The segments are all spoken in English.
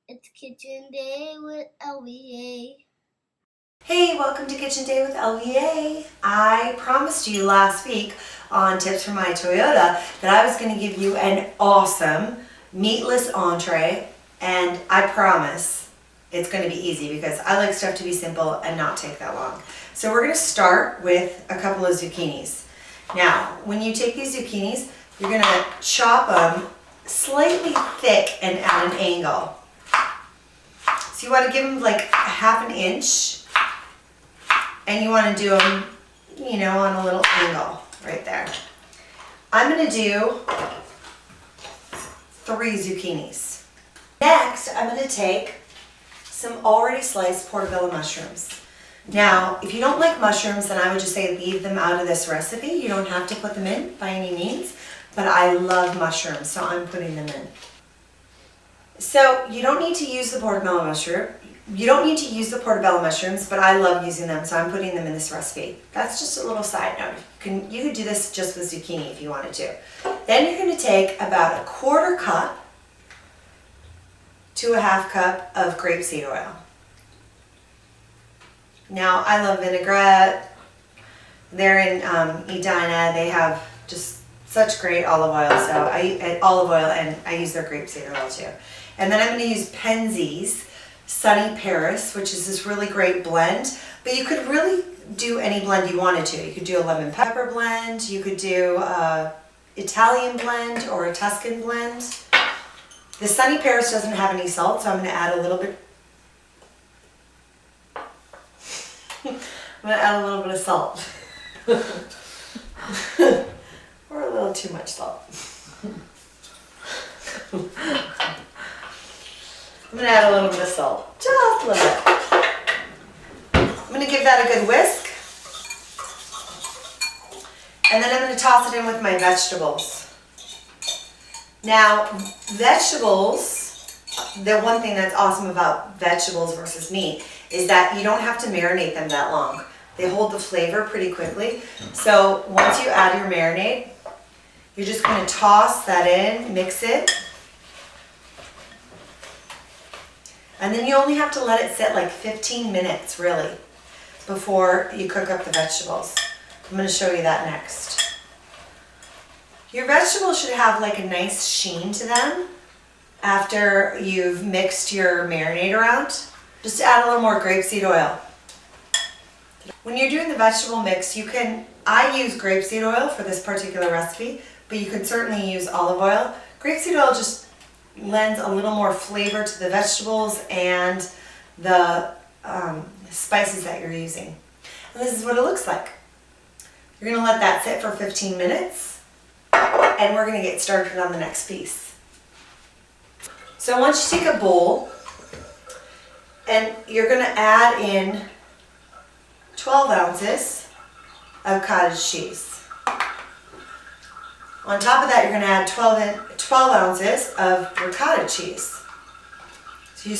It's Kitchen Day with LVA. Hey, welcome to Kitchen Day with LVA. I promised you last week on Tips from My Toyota that I was going to give you an awesome meatless entree, and I promise it's going to be easy because I like stuff to be simple and not take that long. So we're going to start with a couple of zucchinis. Now, when you take these zucchinis, you're going to chop them slightly thick and at an angle. So you want to give them like a half an inch, and you want to do them, on a little angle right there. I'm going to do 3 zucchinis. Next, I'm going to take some already sliced portobello mushrooms. Now, if you don't like mushrooms, then I would just say leave them out of this recipe. You don't have to put them in by any means, but I love mushrooms, so I'm putting them in. So you don't need to use the portobello mushroom. You don't need to use the portobello mushrooms, but I love using them, so I'm putting them in this recipe. That's just a little side note. You could do this just with zucchini if you wanted to. Then you're going to take about 1/4 cup to a 1/2 cup of grapeseed oil. Now, I love vinaigrette. They're in Edina. They have just such great olive oil, and I use their grapeseed oil too. And then I'm going to use Penzeys Sunny Paris, which is this really great blend. But you could really do any blend you wanted to. You could do a lemon pepper blend. You could do an Italian blend or a Tuscan blend. The Sunny Paris doesn't have any salt, so I'm going to add a little bit. I'm going to add a little bit of salt. Or a little too much salt. I'm going to add a little bit of salt, just a little bit. I'm going to give that a good whisk. And then I'm going to toss it in with my vegetables. Now, vegetables, the one thing that's awesome about vegetables versus meat is that you don't have to marinate them that long. They hold the flavor pretty quickly. So once you add your marinade, you're just going to toss that in, mix it. And then you only have to let it sit like 15 minutes, really, before you cook up the vegetables. I'm going to show you that next. Your vegetables should have like a nice sheen to them after you've mixed your marinade around. Just add a little more grapeseed oil. When you're doing the vegetable mix, I use grapeseed oil for this particular recipe, but you could certainly use olive oil. Grapeseed oil just lends a little more flavor to the vegetables and the spices that you're using. And this is what it looks like. You're going to let that sit for 15 minutes, and we're going to get started on the next piece. So once you take a bowl, and you're going to add in 12 ounces of cottage cheese. On top of that, you're going to add 12 ounces of ricotta cheese. So you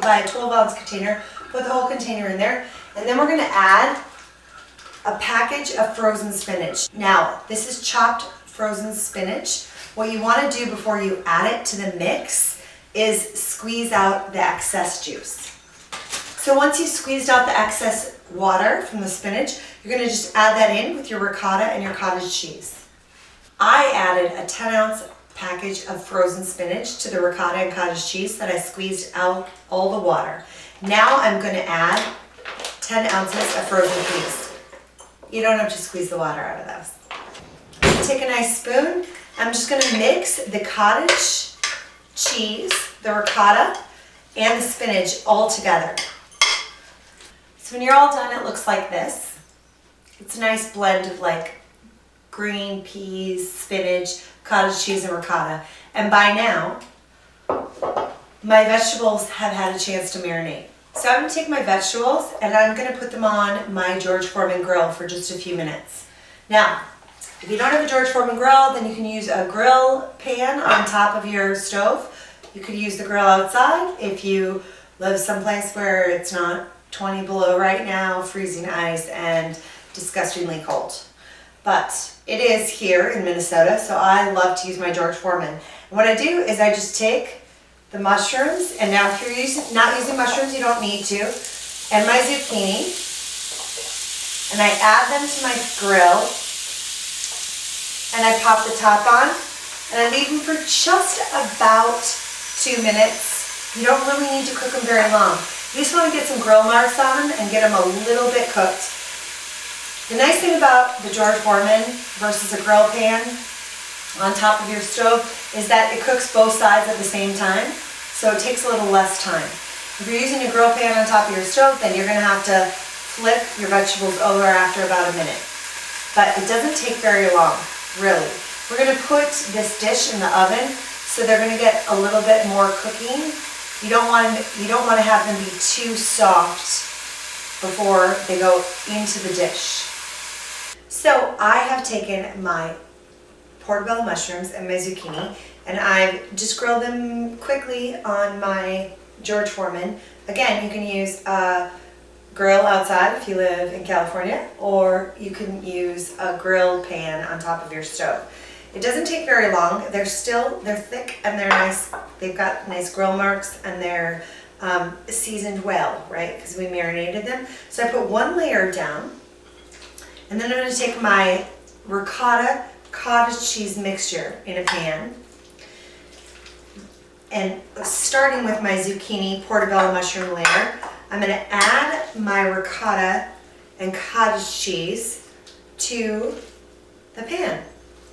buy a 12-ounce container, put the whole container in there, and then we're going to add a package of frozen spinach. Now, this is chopped frozen spinach. What you want to do before you add it to the mix is squeeze out the excess juice. So once you've squeezed out the excess water from the spinach, you're going to just add that in with your ricotta and your cottage cheese. I added a 10-ounce package of frozen spinach to the ricotta and cottage cheese that I squeezed out all the water. Now I'm going to add 10 ounces of frozen peas. You don't have to squeeze the water out of those. Take a nice spoon. I'm just going to mix the cottage cheese, the ricotta, and the spinach all together. So when you're all done, it looks like this. It's a nice blend of like green peas, spinach, cottage cheese, and ricotta. And by now, my vegetables have had a chance to marinate. So I'm going to take my vegetables and I'm going to put them on my George Foreman grill for just a few minutes. Now, if you don't have a George Foreman grill, then you can use a grill pan on top of your stove. You could use the grill outside if you live someplace where it's not 20 below right now, freezing ice, and disgustingly cold. But it is here in Minnesota, so I love to use my George Foreman. And what I do is I just take the mushrooms, and now if you're not using mushrooms, you don't need to, and my zucchini, and I add them to my grill, and I pop the top on, and I leave them for just about 2 minutes. You don't really need to cook them very long. You just want to get some grill marks on them and get them a little bit cooked. The nice thing about the George Foreman versus a grill pan on top of your stove is that it cooks both sides at the same time, so it takes a little less time. If you're using a grill pan on top of your stove, then you're going to have to flip your vegetables over after about a minute. But it doesn't take very long, really. We're going to put this dish in the oven, so they're going to get a little bit more cooking. You don't want to have them be too soft before they go into the dish. So I have taken my portobello mushrooms and my zucchini, and I've just grilled them quickly on my George Foreman. Again, you can use a grill outside if you live in California, or you can use a grill pan on top of your stove. It doesn't take very long. They're thick and they're nice. They've got nice grill marks, and they're seasoned well, right? Because we marinated them. So I put one layer down, and then I'm going to take my ricotta cottage cheese mixture in a pan, and starting with my zucchini portobello mushroom layer, I'm going to add my ricotta and cottage cheese to the pan.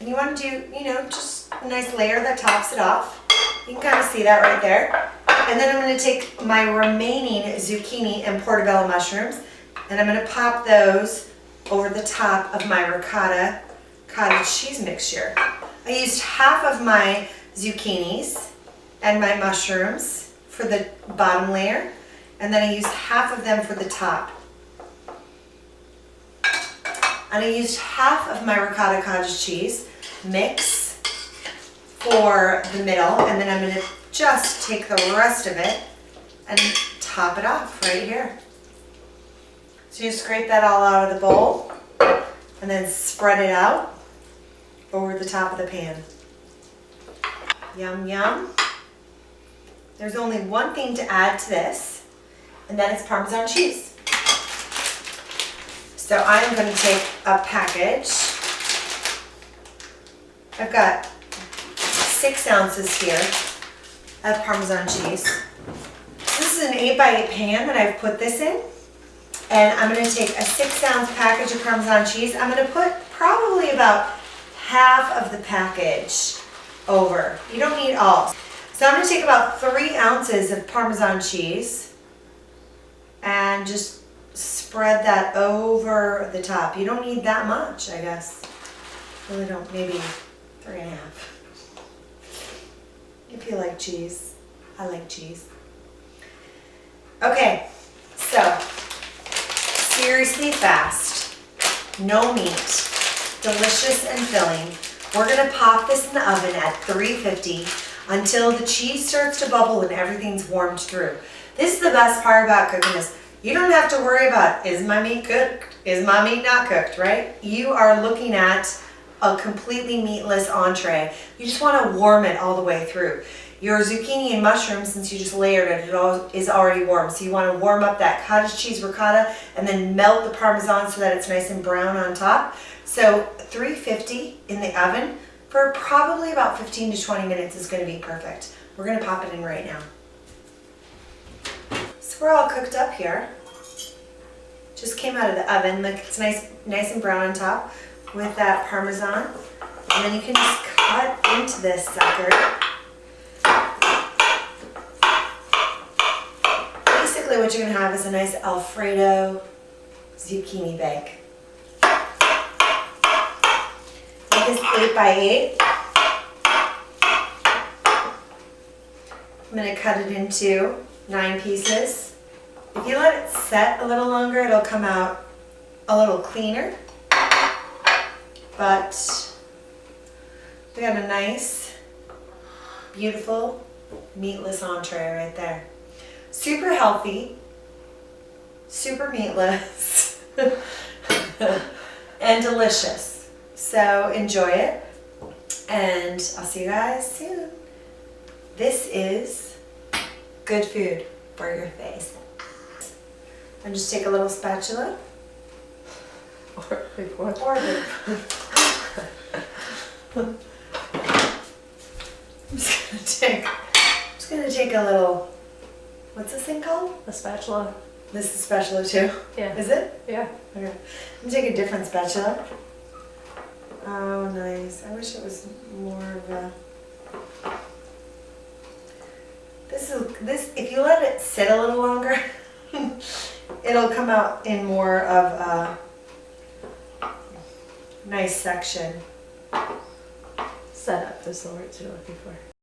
And you want to do, just a nice layer that tops it off. You can kind of see that right there. And then I'm going to take my remaining zucchini and portobello mushrooms, and I'm going to pop those over the top of my ricotta cottage cheese mixture. I used half of my zucchinis and my mushrooms for the bottom layer, and then I used half of them for the top. And I used half of my ricotta cottage cheese mix for the middle, and then I'm going to just take the rest of it and top it off right here. So you scrape that all out of the bowl and then spread it out over the top of the pan. Yum, yum. There's only one thing to add to this, and that is Parmesan cheese. So I'm going to take a package. I've got 6 ounces here of Parmesan cheese. This is an 8x8 pan that I've put this in. And I'm going to take a 6-ounce package of Parmesan cheese. I'm going to put probably about half of the package over. You don't need all. So I'm going to take about 3 ounces of Parmesan cheese and just spread that over the top. You don't need that much, I guess. Really don't, maybe 3.5. If you like cheese. I like cheese. Okay, so seriously fast, no meat, delicious and filling. We're gonna pop this in the oven at 350 until the cheese starts to bubble and everything's warmed through. This is the best part about cooking this. You don't have to worry about, is my meat cooked? Is my meat not cooked, right? You are looking at a completely meatless entree. You just wanna warm it all the way through. Your zucchini and mushrooms, since you just layered it, is already warm. So you want to warm up that cottage cheese ricotta and then melt the Parmesan so that it's nice and brown on top. So 350 in the oven for probably about 15 to 20 minutes is going to be perfect. We're going to pop it in right now. So we're all cooked up here. Just came out of the oven. Look, it's nice and brown on top with that Parmesan. And then you can just cut into this sucker. Basically what you're going to have is a nice Alfredo zucchini bake. Make this 8x8. I'm going to cut it into 9 pieces. If you let it set a little longer, it'll come out a little cleaner. But we got a nice, beautiful, meatless entree right there. Super healthy, super meatless, and delicious. So enjoy it, and I'll see you guys soon. This is good food for your face. And just take a little spatula. Or big one. Or big. I'm just gonna take a little, what's this thing called? A spatula. This is spatula too. Yeah. Is it? Yeah. Okay. I'm gonna take a different spatula. Oh, nice. I wish it was more of a. This. If you let it sit a little longer, it'll come out in more of a nice section. Setup is the word you're looking for.